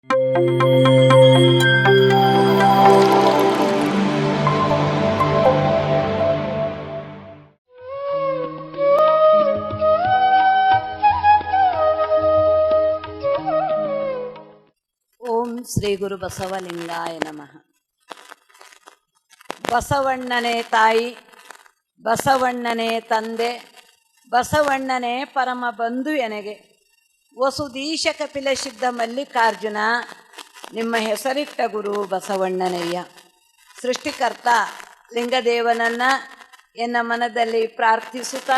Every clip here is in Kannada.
ಓಂ ಶ್ರೀ ಗುರು ಬಸವಲಿಂಗಾಯ ನಮಃ. ಬಸವಣ್ಣನೇ ತಾಯಿ, ಬಸವಣ್ಣನೇ ತಂದೆ, ಬಸವಣ್ಣನೇ ಪರಮ ಬಂಧು ಎನಗೆ. ವಸುದೀಶ ಕಪಿಲ ಸಿದ್ಧ ಮಲ್ಲಿಕಾರ್ಜುನ, ನಿಮ್ಮ ಹೆಸರಿಟ್ಟ ಗುರು ಬಸವಣ್ಣನಯ್ಯ. ಸೃಷ್ಟಿಕರ್ತ ಲಿಂಗದೇವನನ್ನು ಎನ್ನ ಮನದಲ್ಲಿ ಪ್ರಾರ್ಥಿಸುತ್ತಾ,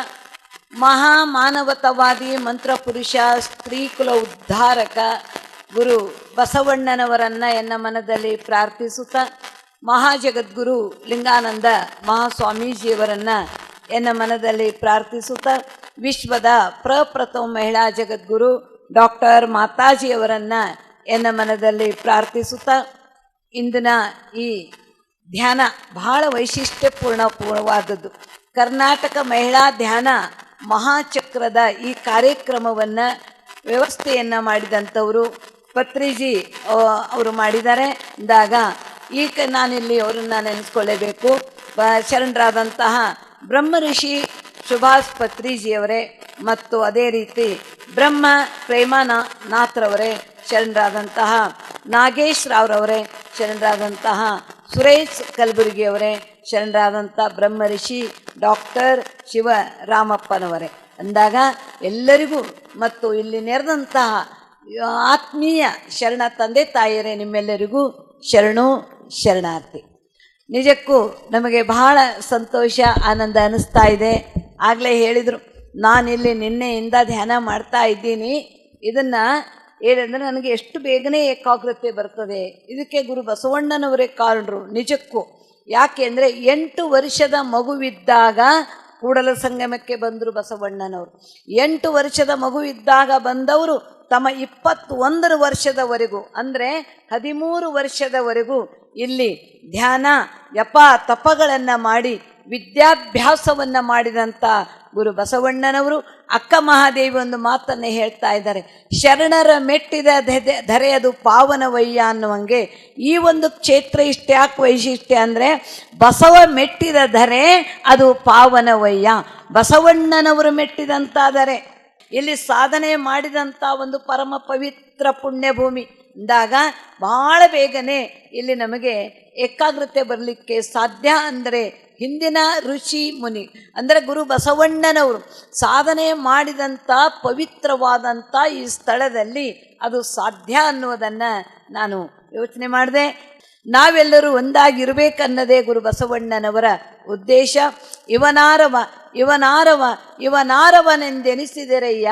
ಮಹಾಮಾನವತವಾದಿ ಮಂತ್ರಪುರುಷ ಸ್ತ್ರೀಕುಲ ಉದ್ಧಾರಕ ಗುರು ಬಸವಣ್ಣನವರನ್ನು ಎನ್ನ ಮನದಲ್ಲಿ ಪ್ರಾರ್ಥಿಸುತ್ತಾ, ಮಹಾಜಗದ್ಗುರು ಲಿಂಗಾನಂದ ಮಹಾಸ್ವಾಮೀಜಿಯವರನ್ನು ಎನ್ನ ಮನದಲ್ಲಿ ಪ್ರಾರ್ಥಿಸುತ್ತಾ, ವಿಶ್ವದ ಪ್ರಪ್ರಥಮ ಮಹಿಳಾ ಜಗದ್ಗುರು ಡಾಕ್ಟರ್ ಮಾತಾಜಿಯವರನ್ನು ಎನ್ನ ಮನದಲ್ಲಿ ಪ್ರಾರ್ಥಿಸುತ್ತಾ, ಇಂದಿನ ಈ ಧ್ಯಾನ ಬಹಳ ವೈಶಿಷ್ಟ್ಯಪೂರ್ಣವಾದದ್ದು. ಕರ್ನಾಟಕ ಮಹಿಳಾ ಧ್ಯಾನ ಮಹಾಚಕ್ರದ ಈ ಕಾರ್ಯಕ್ರಮವನ್ನು ವ್ಯವಸ್ಥೆಯನ್ನು ಮಾಡಿದಂಥವರು ಪತ್ರಿಜಿ ಅವರು ಮಾಡಿದ್ದಾರೆ ಅಂದಾಗ ಈಗ ನಾನಿಲ್ಲಿ ಅವರನ್ನು ನೆನೆಸ್ಕೊಳ್ಳೇಬೇಕು. ಶರಣರಾದಂತಹ ಬ್ರಹ್ಮಋಷಿ ಸುಭಾಷ್ ಪತ್ರಿಜಿಯವರೇ ಮತ್ತು ಅದೇ ರೀತಿ ಬ್ರಹ್ಮ ಪ್ರೇಮನಾಥ್ರವರೇ ಶರಣರಾದಂತಹ, ನಾಗೇಶ್ ರಾವ್ರವರೇ ಶರಣರಾದಂತಹ, ಸುರೇಶ್ ಕಲಬುರ್ಗಿಯವರೇ ಶರಣರಾದಂಥ ಬ್ರಹ್ಮಋಷಿ ಡಾಕ್ಟರ್ ಶಿವರಾಮಪ್ಪನವರೇ ಅಂದಾಗ ಎಲ್ಲರಿಗೂ ಮತ್ತು ಇಲ್ಲಿ ನೆರೆದಂತಹ ಆತ್ಮೀಯ ಶರಣ ತಂದೆ ತಾಯಿಯರೇ ನಿಮ್ಮೆಲ್ಲರಿಗೂ ಶರಣು ಶರಣಾರ್ಥಿ. ನಿಜಕ್ಕೂ ನಮಗೆ ಬಹಳ ಸಂತೋಷ ಆನಂದ ಅನ್ನಿಸ್ತಾ ಇದೆ. ಆಗಲೇ ಹೇಳಿದರು, ನಾನಿಲ್ಲಿ ನಿನ್ನೆಯಿಂದ ಧ್ಯಾನ ಮಾಡ್ತಾ ಇದ್ದೀನಿ. ಇದನ್ನು ಏನಂದರೆ ನನಗೆ ಎಷ್ಟು ಬೇಗನೆ ಏಕಾಗ್ರತೆ ಬರ್ತದೆ. ಇದಕ್ಕೆ ಗುರು ಬಸವಣ್ಣನವರೇ ಕಾರಣರು ನಿಜಕ್ಕೂ. ಯಾಕೆ ಅಂದರೆ 8 ವರ್ಷದ ಮಗುವಿದ್ದಾಗ ಕೂಡಲ ಸಂಗಮಕ್ಕೆ ಬಂದರು ಬಸವಣ್ಣನವರು. 8 ವರ್ಷದ ಮಗುವಿದ್ದಾಗ ಬಂದವರು ತಮ್ಮ 21 ವರ್ಷದವರೆಗೂ ಅಂದರೆ 13 ವರ್ಷದವರೆಗೂ ಇಲ್ಲಿ ಧ್ಯಾನ ಜಪ ತಪಗಳನ್ನು ಮಾಡಿ ವಿದ್ಯಾಭ್ಯಾಸವನ್ನು ಮಾಡಿದಂಥ ಗುರು ಬಸವಣ್ಣನವರು ಅಕ್ಕ ಮಹಾದೇವಿ ಒಂದು ಮಾತನ್ನು ಹೇಳ್ತಾ ಇದ್ದಾರೆ, ಶರಣರ ಮೆಟ್ಟಿದ ಧರೆಯದು ಪಾವನವಯ್ಯ ಅನ್ನುವಂಗೆ. ಈ ಒಂದು ಕ್ಷೇತ್ರ ಇಷ್ಟ ಯಾಕೆ ವೈಶಿಷ್ಟ್ಯ ಅಂದರೆ, ಬಸವ ಮೆಟ್ಟಿದ ಧರೆ ಅದು ಪಾವನವಯ್ಯ. ಬಸವಣ್ಣನವರು ಮೆಟ್ಟಿದಂಥ ಧರೆ, ಇಲ್ಲಿ ಸಾಧನೆ ಮಾಡಿದಂಥ ಒಂದು ಪರಮ ಪವಿತ್ರ ಪುಣ್ಯಭೂಮಿ ಅಂದಾಗ ಭಾಳ ಬೇಗನೆ ಇಲ್ಲಿ ನಮಗೆ ಏಕಾಗ್ರತೆ ಬರಲಿಕ್ಕೆ ಸಾಧ್ಯ. ಅಂದರೆ ಹಿಂದಿನ ಋಷಿ ಮುನಿ ಅಂದರೆ ಗುರು ಬಸವಣ್ಣನವರು ಸಾಧನೆ ಮಾಡಿದಂಥ ಪವಿತ್ರವಾದಂಥ ಈ ಸ್ಥಳದಲ್ಲಿ ಅದು ಸಾಧ್ಯ ಅನ್ನೋದನ್ನು ನಾನು ಯೋಚನೆ ಮಾಡಿದೆ. ನಾವೆಲ್ಲರೂ ಒಂದಾಗಿರಬೇಕನ್ನೋದೇ ಗುರು ಬಸವಣ್ಣನವರ ಉದ್ದೇಶ. ಇವನಾರವ ಇವನಾರವ ಇವನಾರವನೆಂದೆನಿಸಿದೆರಯ್ಯ,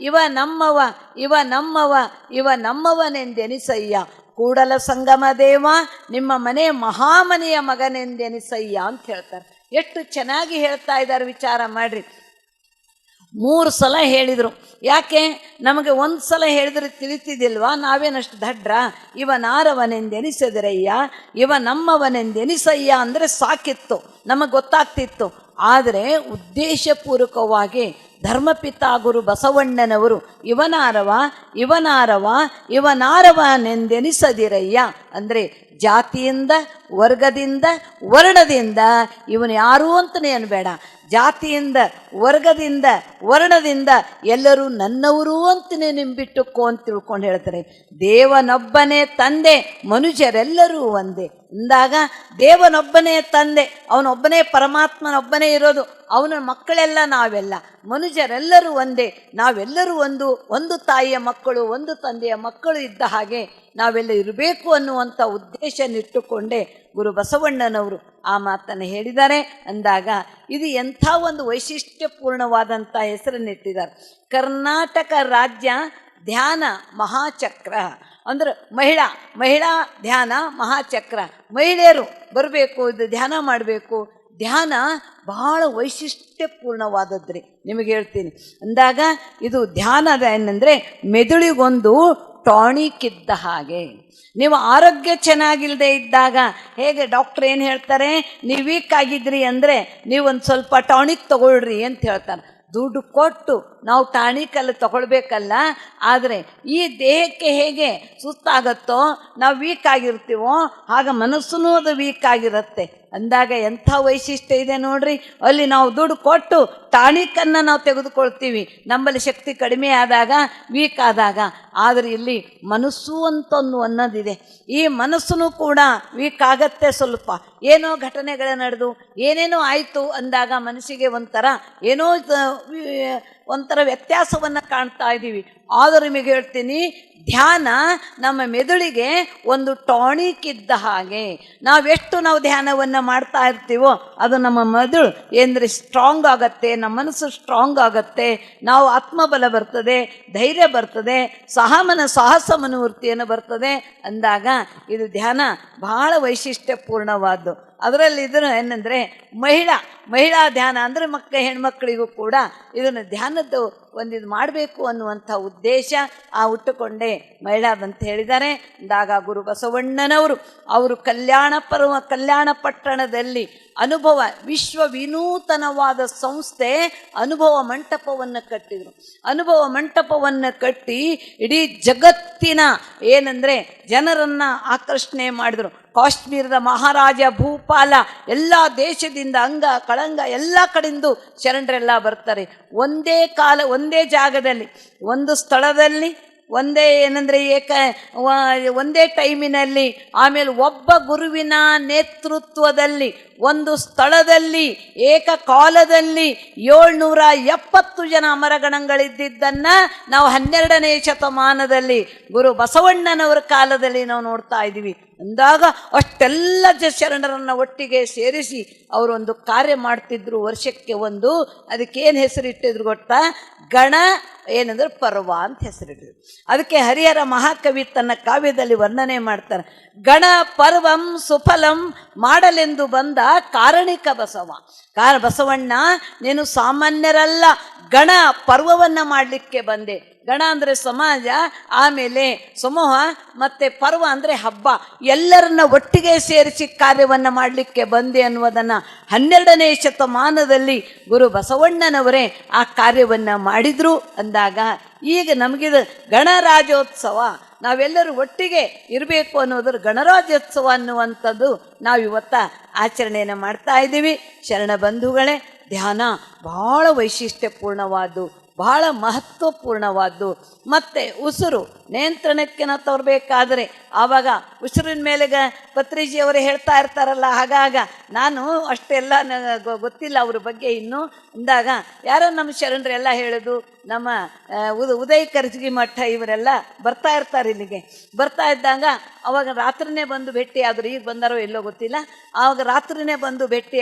ಇವ ನಮ್ಮವ ಇವ ನಮ್ಮವ ಇವ ನಮ್ಮವನೆಂದೆನಿಸಯ್ಯ, ಕೂಡಲ ಸಂಗಮ ದೇವ ನಿಮ್ಮ ಮನೆ ಮಹಾಮನೆಯ ಮಗನೆಂದೆನಿಸಯ್ಯ ಅಂತ ಹೇಳ್ತಾರೆ. ಎಷ್ಟು ಚೆನ್ನಾಗಿ ಹೇಳ್ತಾ ಇದ್ದಾರೆ, ವಿಚಾರ ಮಾಡಿರಿ. 3 ಸಲ ಹೇಳಿದರು. ಯಾಕೆ ನಮಗೆ 1 ಸಲ ಹೇಳಿದ್ರೆ ತಿಳಿತಿದ್ದಿಲ್ವಾ? ನಾವೇನಷ್ಟು ದಡ್ರ? ಇವನಾರವನೆಂದೆನಿಸಿದರಯ್ಯ ಇವ ನಮ್ಮವನೆಂದೆನಿಸಯ್ಯ ಅಂದರೆ ಸಾಕಿತ್ತು, ನಮಗೆ ಗೊತ್ತಾಗ್ತಿತ್ತು. ಆದರೆ ಉದ್ದೇಶಪೂರ್ವಕವಾಗಿ ಧರ್ಮಪಿತ ಗುರು ಬಸವಣ್ಣನವರು ಇವನಾರವ ಇವನಾರವ ಇವನಾರವನೆಂದೆನಿಸದಿರಯ್ಯ ಅಂದರೆ ಜಾತಿಯಿಂದ ವರ್ಗದಿಂದ ವರ್ಣದಿಂದ ಇವನು ಯಾರು ಅಂತಲೇ ಅನ್ಬೇಡ, ಜಾತಿಯಿಂದ ವರ್ಗದಿಂದ ವರ್ಣದಿಂದ ಎಲ್ಲರೂ ನನ್ನವರು ಅಂತಲೇ ನಿಂಬಿಟ್ಟುಕೋ ಅಂತ ತಿಳ್ಕೊಂಡು ಹೇಳ್ತಾರೆ. ದೇವನೊಬ್ಬನೇ ತಂದೆ ಮನುಷ್ಯರೆಲ್ಲರೂ ಒಂದೇ ಅಂದಾಗ ದೇವನೊಬ್ಬನೇ ತಂದೆ, ಅವನೊಬ್ಬನೇ ಪರಮಾತ್ಮನೊಬ್ಬನೇ ಇರೋದು, ಅವನ ಮಕ್ಕಳೆಲ್ಲ ನಾವೆಲ್ಲ ಮನುಷ್ಯರೆಲ್ಲರೂ ಒಂದೇ, ನಾವೆಲ್ಲರೂ ಒಂದು ತಾಯಿಯ ಮಕ್ಕಳು ಒಂದು ತಂದೆಯ ಮಕ್ಕಳು ಇದ್ದ ಹಾಗೆ ನಾವೆಲ್ಲ ಇರಬೇಕು ಅನ್ನುವಂಥ ಉದ್ದೇಶನಿಟ್ಟುಕೊಂಡೇ ಗುರು ಬಸವಣ್ಣನವರು ಆ ಮಾತನ್ನು ಹೇಳಿದ್ದಾರೆ ಅಂದಾಗ ಇದು ಎಂಥ ಒಂದು ವೈಶಿಷ್ಟ್ಯಪೂರ್ಣವಾದಂಥ ಹೆಸರನ್ನಿಟ್ಟಿದ್ದಾರೆ. ಕರ್ನಾಟಕ ರಾಜ್ಯ ಧ್ಯಾನ ಮಹಾಚಕ್ರ ಅಂದ್ರೆ ಮಹಿಳಾ ಧ್ಯಾನ ಮಹಾಚಕ್ರ, ಮಹಿಳೆಯರು ಬರಬೇಕು, ಇದು ಧ್ಯಾನ ಮಾಡಬೇಕು. ಧ್ಯಾನ ಬಹಳ ವೈಶಿಷ್ಟ್ಯಪೂರ್ಣವಾದದ್ರಿ, ನಿಮಗೆ ಹೇಳ್ತೀನಿ ಅಂದಾಗ ಇದು ಧ್ಯಾನದ ಏನಂದರೆ ಮೆದುಳಿಗೊಂದು ಟಾನಿಕ್ ಇದ್ದ ಹಾಗೆ. ನೀವು ಆರೋಗ್ಯ ಚೆನ್ನಾಗಿಲ್ಲದೆ ಇದ್ದಾಗ ಹೇಗೆ ಡಾಕ್ಟ್ರ್ ಏನು ಹೇಳ್ತಾರೆ, ನೀವು ವೀಕ್ ಆಗಿದ್ರಿ ಅಂದರೆ ನೀವೊಂದು ಸ್ವಲ್ಪ ಟಾನಿಕ್ ತಗೊಳ್ರಿ ಅಂತ ಹೇಳ್ತಾರೆ. ದುಡ್ಡು ಕೊಟ್ಟು ನಾವು ಟಾಣಿಕಲ್ಲಿ ತಗೊಳ್ಬೇಕಲ್ಲ. ಆದರೆ ಈ ದೇಹಕ್ಕೆ ಹೇಗೆ ಸುಸ್ತಾಗತ್ತೋ, ನಾವು ವೀಕ್ ಆಗಿರ್ತೀವೋ, ಆಗ ಮನಸ್ಸೂ ಅದು ವೀಕ್ ಆಗಿರುತ್ತೆ. ಅಂದಾಗ ಎಂಥ ವೈಶಿಷ್ಟ್ಯ ಇದೆ ನೋಡ್ರಿ. ಅಲ್ಲಿ ನಾವು ದುಡ್ಡು ಕೊಟ್ಟು ಟಾಣಿಕನ್ನು ನಾವು ತೆಗೆದುಕೊಳ್ತೀವಿ ನಮ್ಮಲ್ಲಿ ಶಕ್ತಿ ಕಡಿಮೆ ಆದಾಗ, ವೀಕ್ ಆದಾಗ. ಆದರೆ ಇಲ್ಲಿ ಮನಸ್ಸು ಅಂತ ಅನ್ನೋದಿದೆ. ಈ ಮನಸ್ಸು ಕೂಡ ವೀಕ್ ಆಗತ್ತೆ. ಸ್ವಲ್ಪ ಏನೋ ಘಟನೆಗಳು ನಡೆದು ಏನೇನೋ ಆಯಿತು ಅಂದಾಗ ಮನಸ್ಸಿಗೆ ಒಂಥರ ವ್ಯತ್ಯಾಸವನ್ನು ಕಾಣ್ತಾ ಇದ್ದೀವಿ. ಆದರೂ ನಿಮಗೆ ಹೇಳ್ತೀನಿ, ಧ್ಯಾನ ನಮ್ಮ ಮೆದುಳಿಗೆ ಒಂದು ಟಾನಿಕ್ ಇದ್ದ ಹಾಗೆ. ನಾವು ಧ್ಯಾನವನ್ನು ಮಾಡ್ತಾ ಇರ್ತೀವೋ ಅದು ನಮ್ಮ ಮೆದುಳು ಏನಂದರೆ ಸ್ಟ್ರಾಂಗ್ ಆಗತ್ತೆ, ನಮ್ಮ ಮನಸ್ಸು ಸ್ಟ್ರಾಂಗ್ ಆಗತ್ತೆ, ನಾವು ಆತ್ಮಬಲ ಬರ್ತದೆ, ಧೈರ್ಯ ಬರ್ತದೆ, ಸಾಹಸ ಮನೋವೃತ್ತಿಯನ್ನು ಬರ್ತದೆ. ಅಂದಾಗ ಇದು ಧ್ಯಾನ ಬಹಳ ವೈಶಿಷ್ಟ್ಯಪೂರ್ಣವಾದ್ದು. ಅದರಲ್ಲಿ ಇದನ್ನು ಏನಂದರೆ ಮಹಿಳಾ ಧ್ಯಾನ ಅಂದರೆ ಹೆಣ್ಮಕ್ಳಿಗೂ ಕೂಡ ಇದನ್ನು ಧ್ಯಾನದ್ದು ಒಂದಿದು ಮಾಡಬೇಕು ಅನ್ನುವಂಥ ಉದ್ದೇಶ ಹುಟ್ಟುಕೊಂಡೇ ಮಹಿಳಾದಂತ ಹೇಳಿದ್ದಾರೆ. ಅಂದಾಗ ಗುರು ಬಸವಣ್ಣನವರು ಅವರು ಕಲ್ಯಾಣ ಪಟ್ಟಣದಲ್ಲಿ ವಿಶ್ವ ವಿನೂತನವಾದ ಸಂಸ್ಥೆ ಅನುಭವ ಮಂಟಪವನ್ನು ಕಟ್ಟಿದರು. ಅನುಭವ ಮಂಟಪವನ್ನು ಕಟ್ಟಿ ಇಡೀ ಜಗತ್ತಿನ ಏನಂದರೆ ಜನರನ್ನು ಆಕರ್ಷಣೆ ಮಾಡಿದರು. ಕಾಶ್ಮೀರದ ಮಹಾರಾಜ ಭೂಪಾಲ, ಎಲ್ಲ ದೇಶದಿಂದ ಅಂಗ ಕಳಂಗ ಎಲ್ಲ ಕಡೆಯಿಂದ ಶರಣರೆಲ್ಲ ಬರ್ತಾರೆ. ಒಂದೇ ಜಾಗದಲ್ಲಿ, ಒಂದು ಸ್ಥಳದಲ್ಲಿ, ಒಂದೇ ಟೈಮಿನಲ್ಲಿ, ಆಮೇಲೆ ಒಬ್ಬ ಗುರುವಿನ ನೇತೃತ್ವದಲ್ಲಿ ಒಂದು ಸ್ಥಳದಲ್ಲಿ ಏಕಕಾಲದಲ್ಲಿ 770 ಜನ ಅಮರಗಣಗಳಿದ್ದನ್ನು ನಾವು 12ನೇ ಶತಮಾನದಲ್ಲಿ ಗುರು ಬಸವಣ್ಣನವರ ಕಾಲದಲ್ಲಿ ನಾವು ನೋಡ್ತಾ ಇದ್ದೀವಿ. ಅಂದಾಗ ಅಷ್ಟೆಲ್ಲ ಶರಣರನ್ನು ಒಟ್ಟಿಗೆ ಸೇರಿಸಿ ಅವರೊಂದು ಕಾರ್ಯ ಮಾಡ್ತಿದ್ರು. ವರ್ಷಕ್ಕೆ ಒಂದು, ಅದಕ್ಕೇನು ಹೆಸರಿಟ್ಟಿದ್ರು ಗೊತ್ತಾ? ಗಣ ಪರ್ವ ಅಂತ ಹೆಸರಿಟ್ಟಿದ್ರು. ಅದಕ್ಕೆ ಹರಿಹರ ಮಹಾಕವಿ ತನ್ನ ಕಾವ್ಯದಲ್ಲಿ ವರ್ಣನೆ ಮಾಡ್ತಾರೆ. ಗಣ ಪರ್ವಂ ಸುಫಲಂ ಮಾಡಲೆಂದು ಬಂದ ಕಾರಣಿಕ ಬಸವಣ್ಣ, ನೀನು ಸಾಮಾನ್ಯರಲ್ಲ, ಗಣ ಪರ್ವವನ್ನು ಮಾಡಲಿಕ್ಕೆ ಬಂದೆ. ಗಣ ಅಂದರೆ ಸಮಾಜ, ಆಮೇಲೆ ಸಮೂಹ, ಮತ್ತು ಪರ್ವ ಅಂದರೆ ಹಬ್ಬ, ಎಲ್ಲರನ್ನ ಒಟ್ಟಿಗೆ ಸೇರಿಸಿ ಕಾರ್ಯವನ್ನು ಮಾಡಲಿಕ್ಕೆ ಬಂದೆ ಅನ್ನುವುದನ್ನು 12ನೇ ಶತಮಾನದಲ್ಲಿ ಗುರು ಬಸವಣ್ಣನವರೇ ಆ ಕಾರ್ಯವನ್ನು ಮಾಡಿದರು. ಅಂದಾಗ ಈಗ ನಮಗಿದು ಗಣರಾಜ್ಯೋತ್ಸವ, ನಾವೆಲ್ಲರೂ ಒಟ್ಟಿಗೆ ಇರಬೇಕು ಅನ್ನೋದ್ರ ಗಣರಾಜ್ಯೋತ್ಸವ ಅನ್ನುವಂಥದ್ದು ನಾವಿವತ್ತು ಆಚರಣೆಯನ್ನು ಮಾಡ್ತಾ ಇದ್ದೀವಿ. ಶರಣ ಬಂಧುಗಳೇ, ಧ್ಯಾನ ಬಹಳ ವೈಶಿಷ್ಟ್ಯಪೂರ್ಣವಾದ್ದು, ಬಹಳ ಮಹತ್ವಪೂರ್ಣವಾದ್ದು. ಮತ್ತು ಉಸಿರು ನಿಯಂತ್ರಣಕ್ಕೆ ನಾವು ತರಬೇಕಾದ್ರೆ ಆವಾಗ ಉಸಿರಿನ ಮೇಲೆ ಪತ್ರಿಜಿಯವರು ಹೇಳ್ತಾ ಇರ್ತಾರಲ್ಲ, ಆಗಾಗ ನಾನು ಅಷ್ಟೆಲ್ಲ ಗೊತ್ತಿಲ್ಲ ಅವ್ರ ಬಗ್ಗೆ ಇನ್ನೂ. ಅಂದಾಗ ಯಾರೋ ನಮ್ಮ ಶರಣರೆಲ್ಲ ಹೇಳೋದು, ನಮ್ಮ ಉದಯ ಕರ್ಜಗಿ ಮಠ ಇವರೆಲ್ಲ ಬರ್ತಾ ಇರ್ತಾರೆ ಇಲ್ಲಿಗೆ. ಬರ್ತಾ ಇದ್ದಾಗ ಅವಾಗ ರಾತ್ರಿನೇ ಬಂದು ಭೇಟಿ ಆದರು. ಈಗ ಬಂದಾರೋ ಎಲ್ಲೋ ಗೊತ್ತಿಲ್ಲ. ಆವಾಗ ರಾತ್ರಿನೇ ಬಂದು ಭೇಟಿ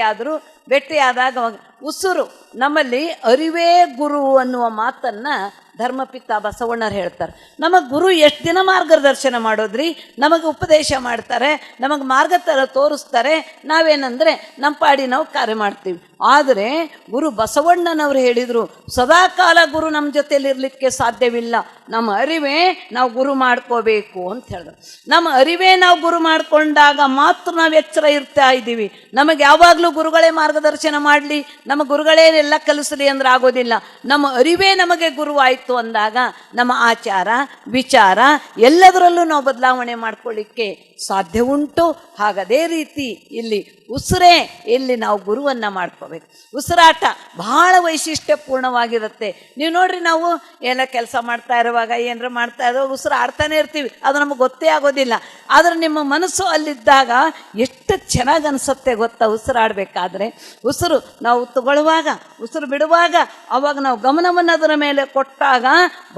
ಆದಾಗ ಅವಾಗ ಉಸಿರು ನಮ್ಮಲ್ಲಿ ಅರಿವೇ ಗುರು ಅನ್ನುವ ಮಾತನ್ನು ಧರ್ಮಪಿತ ಬಸವಣ್ಣರು ಹೇಳ್ತಾರೆ. ನಮಗೆ ಗುರು ಎಷ್ಟು ದಿನ ಮಾರ್ಗದರ್ಶನ ಮಾಡೋದ್ರಿ, ನಮಗೆ ಉಪದೇಶ ಮಾಡ್ತಾರೆ, ನಮಗೆ ಮಾರ್ಗ ತೋರಿಸ್ತಾರೆ. ನಾವೇನಂದರೆ ನಮ್ಮ ಪಾಡಿ ನಾವು ಕಾರ್ಯ ಮಾಡ್ತೀವಿ. ಆದರೆ ಗುರು ಬಸವಣ್ಣನವರು ಹೇಳಿದರು, ಸದಾಕಾಲ ಗುರು ನಮ್ಮ ಜೊತೆಯಲ್ಲಿ ಇರಲಿಕ್ಕೆ ಸಾಧ್ಯವಿಲ್ಲ, ನಮ್ಮ ಅರಿವೇ ನಾವು ಗುರು ಮಾಡ್ಕೋಬೇಕು ಅಂತ ಹೇಳಿದ್ರು. ನಮ್ಮ ಅರಿವೇ ನಾವು ಗುರು ಮಾಡಿಕೊಂಡಾಗ ಮಾತ್ರ ನಾವು ಎಚ್ಚರ ಇರ್ತಾ ಇದ್ದೀವಿ. ನಮಗೆ ಯಾವಾಗಲೂ ಗುರುಗಳೇ ಮಾರ್ಗದರ್ಶನ ಮಾಡಲಿ, ನಮ್ಮ ಗುರುಗಳೇನೆಲ್ಲ ಕಲಿಸಲಿ ಅಂದ್ರೆ ಆಗೋದಿಲ್ಲ. ನಮ್ಮ ಅರಿವೇ ನಮಗೆ ಗುರುವಾಯಿತು ಅಂದಾಗ ನಮ್ಮ ಆಚಾರ ವಿಚಾರ ಎಲ್ಲದರಲ್ಲೂ ನಾವು ಬದಲಾವಣೆ ಮಾಡ್ಕೊಳ್ಳಿಕ್ಕೆ ಸಾಧ್ಯ ಉಂಟು. ಹಾಗದೇ ರೀತಿ ಇಲ್ಲಿ ಉಸಿರೇ ಇಲ್ಲಿ ನಾವು ಗುರುವನ್ನು ಮಾಡ್ಕೋಬೇಕು. ಉಸಿರಾಟ ಬಹಳ ವೈಶಿಷ್ಟ್ಯಪೂರ್ಣವಾಗಿರುತ್ತೆ. ನೀವು ನೋಡ್ರಿ, ನಾವು ಎಲ್ಲ ಕೆಲಸ ಮಾಡ್ತಾ ಇರುವಾಗ ಏನಾರ ಮಾಡ್ತಾ ಇರೋ ಉಸಿರು ಆಡ್ತಾನೆ ಇರ್ತೀವಿ, ಅದು ನಮಗೆ ಗೊತ್ತೇ ಆಗೋದಿಲ್ಲ. ಆದರೆ ನಿಮ್ಮ ಮನಸ್ಸು ಅಲ್ಲಿದ್ದಾಗ ಎಷ್ಟು ಚೆನ್ನಾಗಿ ಅನಿಸುತ್ತೆ ಗೊತ್ತಾ? ಉಸಿರಾಡಬೇಕಾದ್ರೆ ಉಸಿರು ನಾವು ತಗೊಳ್ಳುವಾಗ, ಉಸಿರು ಬಿಡುವಾಗ, ಅವಾಗ ನಾವು ಗಮನವನ್ನು ಅದರ ಮೇಲೆ ಕೊಟ್ಟಾಗ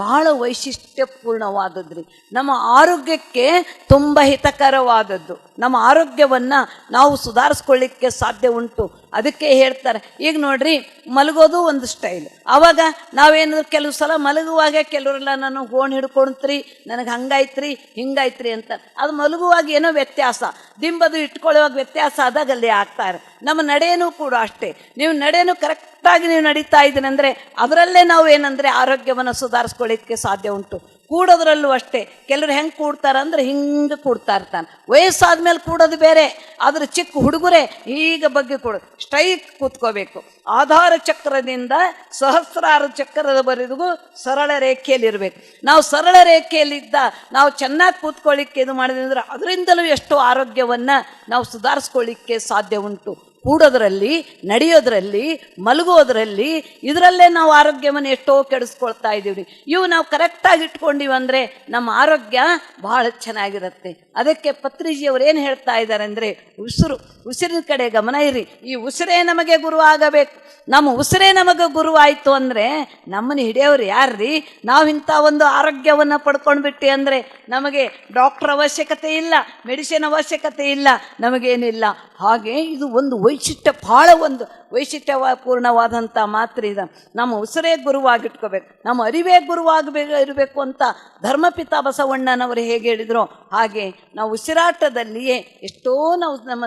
ಬಹಳ ವೈಶಿಷ್ಟ್ಯಪೂರ್ಣವಾದದ್ರಿ. ನಮ್ಮ ಆರೋಗ್ಯಕ್ಕೆ ತುಂಬ ಹಿತಕರವಾದದ್ದು. ನಮ್ಮ ಆರೋಗ್ಯವನ್ನು ನಾವು ಸುಧಾರಿಸ್ಕೊಳ್ಳಿಕ್ಕೆ ಸಾಧ್ಯ ಉಂಟು. ಅದಕ್ಕೆ ಹೇಳ್ತಾರೆ, ಈಗ ನೋಡ್ರಿ, ಮಲಗೋದು ಒಂದು ಸ್ಟೈಲ್. ಆವಾಗ ನಾವೇನು ಕೆಲವು ಸಲ ಮಲಗುವಾಗ ಕೆಲವರೆಲ್ಲ ನಾನು ಗೋಣ್ ಹಿಡ್ಕೊಳ್ತ್ರಿ, ನನಗೆ ಹಂಗಾಯ್ತ್ರಿ ಹಿಂಗಾಯ್ತ್ರಿ ಅಂತ. ಅದು ಮಲಗುವಾಗ ಏನೋ ವ್ಯತ್ಯಾಸ, ದಿಂಬದು ಇಟ್ಕೊಳ್ಳುವಾಗ ವ್ಯತ್ಯಾಸ ಆದಾಗ ಅಲ್ಲಿ ಆಗ್ತಾರೆ. ನಮ್ಮ ನಡೆಯೂ ಕೂಡ ಅಷ್ಟೇ. ನೀವು ನಡೆಯೂ ಕರೆಕ್ಟಾಗಿ ನೀವು ನಡೀತಾ ಇದ್ದೀನಂದರೆ ಅದರಲ್ಲೇ ನಾವು ಏನಂದರೆ ಆರೋಗ್ಯವನ್ನು ಸುಧಾರಿಸ್ಕೊಳ್ಳಿಕ್ಕೆ ಸಾಧ್ಯ ಉಂಟು. ಕೂಡೋದ್ರಲ್ಲೂ ಅಷ್ಟೇ. ಕೆಲವ್ರು ಹೆಂಗೆ ಕೂಡ್ತಾರೆ ಅಂದ್ರೆ ಹಿಂಗೆ ಕೂಡ್ತಾ ಇರ್ತಾನೆ. ವಯಸ್ಸಾದ್ಮೇಲೆ ಕೂಡೋದು ಬೇರೆ, ಆದ್ರೆ ಚಿಕ್ಕ ಹುಡುಗರೇ ಈಗ ಬಗ್ಗೆ ಕೂಡೋದು ಸ್ಟ್ರೈಟ್ ಕೂತ್ಕೋಬೇಕು. ಆಧಾರ ಚಕ್ರದಿಂದ ಸಹಸ್ರಾರ ಚಕ್ರದವರೆಗೂ ಸರಳ ರೇಖೆಯಲ್ಲಿರಬೇಕು. ನಾವು ಸರಳ ರೇಖೆಯಲ್ಲಿದ್ದ ನಾವು ಚೆನ್ನಾಗಿ ಕೂತ್ಕೊಳ್ಳಿಕ್ಕೆ ಇದು ಮಾಡಿದ್ರೆ ಅಂದ್ರೆ ಅದರಿಂದಲೂ ಎಷ್ಟೋ ಆರೋಗ್ಯವನ್ನು ನಾವು ಸುಧಾರಿಸ್ಕೊಳ್ಳಿಕ್ಕೆ ಸಾಧ್ಯ ಉಂಟು. ಕೂಡೋದ್ರಲ್ಲಿ, ನಡೆಯೋದ್ರಲ್ಲಿ, ಮಲಗೋದ್ರಲ್ಲಿ, ಇದರಲ್ಲೇ ನಾವು ಆರೋಗ್ಯವನ್ನು ಎಷ್ಟೋ ಕೆಡಿಸ್ಕೊಳ್ತಾ ಇದ್ದೀವಿ. ಇವು ನಾವು ಕರೆಕ್ಟಾಗಿ ಇಟ್ಕೊಂಡಿವಿ ಅಂದರೆ ನಮ್ಮ ಆರೋಗ್ಯ ಬಹಳ ಚೆನ್ನಾಗಿರುತ್ತೆ. ಅದಕ್ಕೆ ಪತ್ರಿಜಿಯವರು ಏನು ಹೇಳ್ತಾ ಇದ್ದಾರೆ ಅಂದರೆ, ಉಸಿರಿನ ಕಡೆ ಗಮನ ಇರಿ. ಈ ಉಸಿರೇ ನಮಗೆ ಗುರು ಆಗಬೇಕು. ನಮ್ಮ ಉಸಿರೇ ನಮಗೆ ಗುರು ಆಯಿತು ಅಂದರೆ ನಮ್ಮನ್ನು ಹಿಡಿಯೋರು ಯಾರ್ರೀ? ನಾವು ಇಂಥ ಒಂದು ಆರೋಗ್ಯವನ್ನು ಪಡ್ಕೊಂಡ್ಬಿಟ್ಟು ಅಂದರೆ ನಮಗೆ ಡಾಕ್ಟರ್ ಅವಶ್ಯಕತೆ ಇಲ್ಲ, ಮೆಡಿಸಿನ್ ಅವಶ್ಯಕತೆ ಇಲ್ಲ, ನಮಗೇನಿಲ್ಲ. ಹಾಗೆ ಇದು ಒಂದು ವೈಶಿಷ್ಟ್ಯ, ಭಾಳ ಒಂದು ವೈಶಿಷ್ಟ್ಯಪೂರ್ಣವಾದಂಥ ಮಾತ್ರ ಇದೆ. ನಮ್ಮ ಉಸಿರೇ ಗುರುವಾಗಿಟ್ಕೋಬೇಕು, ನಮ್ಮ ಅರಿವೇ ಇರಬೇಕು ಅಂತ ಧರ್ಮಪಿತ ಬಸವಣ್ಣನವರು ಹೇಗೆ ಹೇಳಿದ್ರು ಹಾಗೆ ನಾವು ಉಸಿರಾಟದಲ್ಲಿಯೇ ಎಷ್ಟೋ ನಾವು ನಮ್ಮ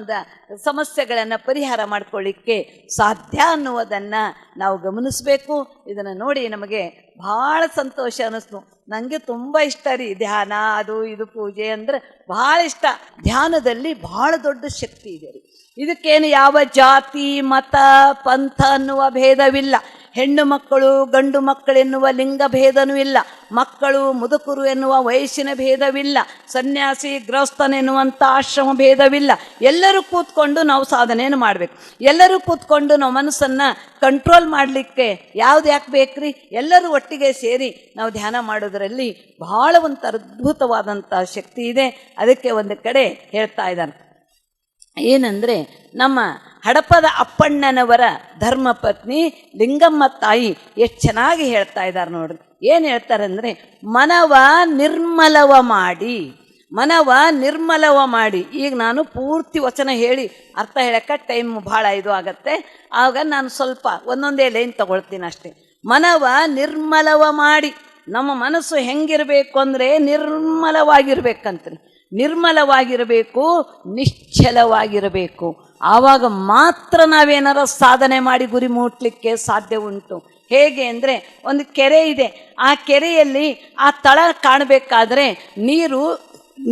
ಸಮಸ್ಯೆಗಳನ್ನು ಪರಿಹಾರ ಮಾಡ್ಕೊಳ್ಳಿಕ್ಕೆ ಸಾಧ್ಯ ಅನ್ನುವುದನ್ನು ನಾವು ಗಮನಿಸಬೇಕು. ಇದನ್ನು ನೋಡಿ ನಮಗೆ ಭಾಳ ಸಂತೋಷ ಅನ್ನಿಸ್ತು. ನನಗೆ ತುಂಬ ಇಷ್ಟ ರೀ ಧ್ಯಾನ, ಅದು ಇದು ಪೂಜೆ ಅಂದರೆ ಭಾಳ ಇಷ್ಟ. ಧ್ಯಾನದಲ್ಲಿ ಭಾಳ ದೊಡ್ಡ ಶಕ್ತಿ ಇದೆ ರೀ. ಇದಕ್ಕೇನು ಯಾವ ಜಾತಿ ಮತ ಪಂಥ ಅನ್ನುವ ಭೇದವಿಲ್ಲ. ಹೆಣ್ಣು ಮಕ್ಕಳು ಗಂಡು ಮಕ್ಕಳೆನ್ನುವ ಲಿಂಗ ಭೇದನೂ ಇಲ್ಲ. ಮಕ್ಕಳು ಮುದುಕರು ಎನ್ನುವ ವಯಸ್ಸಿನ ಭೇದವಿಲ್ಲ. ಸನ್ಯಾಸಿ ಗೃಹಸ್ಥನೆನ್ನುವಂಥ ಆಶ್ರಮ ಭೇದವಿಲ್ಲ. ಎಲ್ಲರೂ ಕೂತ್ಕೊಂಡು ನಾವು ಸಾಧನೆಯನ್ನು ಮಾಡಬೇಕು. ಎಲ್ಲರೂ ಕೂತ್ಕೊಂಡು ನಾವು ಮನಸ್ಸನ್ನು ಕಂಟ್ರೋಲ್ ಮಾಡಲಿಕ್ಕೆ ಯಾವ್ದು ಯಾಕೆ ಬೇಕ್ರಿ? ಎಲ್ಲರೂ ಒಟ್ಟಿಗೆ ಸೇರಿ ನಾವು ಧ್ಯಾನ ಮಾಡೋದರಲ್ಲಿ ಬಹಳ ಒಂದು ಅದ್ಭುತವಾದಂಥ ಶಕ್ತಿ ಇದೆ. ಅದಕ್ಕೆ ಒಂದು ಕಡೆ ಹೇಳ್ತಾ ಇದ್ದಾನೆ ಏನಂದರೆ, ನಮ್ಮ ಹಡಪದ ಅಪ್ಪಣ್ಣನವರ ಧರ್ಮಪತ್ನಿ ಲಿಂಗಮ್ಮ ತಾಯಿ ಎಷ್ಟು ಚೆನ್ನಾಗಿ ಹೇಳ್ತಾ ಇದ್ದಾರೆ ನೋಡ್ರಿ. ಏನು ಹೇಳ್ತಾರೆ ಅಂದರೆ, ಮನವ ನಿರ್ಮಲವ ಮಾಡಿ, ಮನವ ನಿರ್ಮಲವ ಮಾಡಿ. ಈಗ ನಾನು ಪೂರ್ತಿ ವಚನ ಹೇಳಿ ಅರ್ಥ ಹೇಳಕ್ಕೆ ಟೈಮ್ ಭಾಳ ಇದು ಆಗತ್ತೆ. ಆಗ ನಾನು ಸ್ವಲ್ಪ ಒಂದೊಂದೇ ಲೈನ್ ತಗೊಳ್ತೀನಿ ಅಷ್ಟೇ. ಮನವ ನಿರ್ಮಲವ ಮಾಡಿ. ನಮ್ಮ ಮನಸ್ಸು ಹೆಂಗಿರಬೇಕು ಅಂದರೆ ನಿರ್ಮಲವಾಗಿರ್ಬೇಕಂತ. ನಿರ್ಮಲವಾಗಿರಬೇಕು, ನಿಶ್ಚಲವಾಗಿರಬೇಕು. ಆವಾಗ ಮಾತ್ರ ನಾವೇನಾರ ಸಾಧನೆ ಮಾಡಿ ಗುರಿ ಮುಟ್ಲಿಕ್ಕೆ ಸಾಧ್ಯ ಉಂಟು. ಹೇಗೆ ಅಂದರೆ, ಒಂದು ಕೆರೆ ಇದೆ, ಆ ಕೆರೆಯಲ್ಲಿ ಆ ತಳ ಕಾಣಬೇಕಾದ್ರೆ ನೀರು